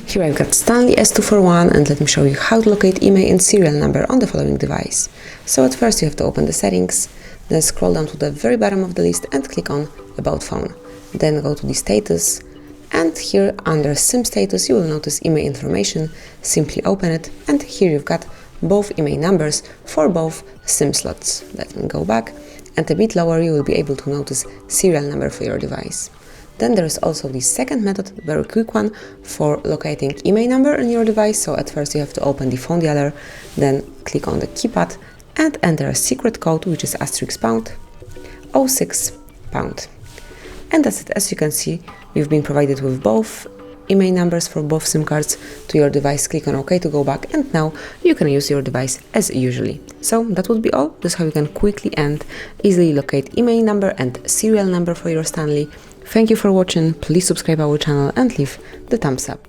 Here I've got Stanley S241 and let me show you how to locate IMEI and serial number on the following device. So at first you have to open the settings, then scroll down to the very bottom of the list and click on About Phone. Then go to the status, and here under SIM status you will notice IMEI information. Simply open it, and here you've got both IMEI numbers for both SIM slots. Let me go back, and a bit lower you will be able to notice serial number for your device. Then there is also the second method, very quick one, for locating IMEI number on your device. So at first you have to open the phone dialer, then click on the keypad and enter a secret code, which is *#06#. And that's it. As you can see, you've been provided with both IMEI numbers for both SIM cards to your device. Click on OK to go back, and now you can use your device as usually. So that would be all. This is how you can quickly and easily locate IMEI number and serial number for your Stanley. Thank you for watching, please subscribe our channel and leave the thumbs up.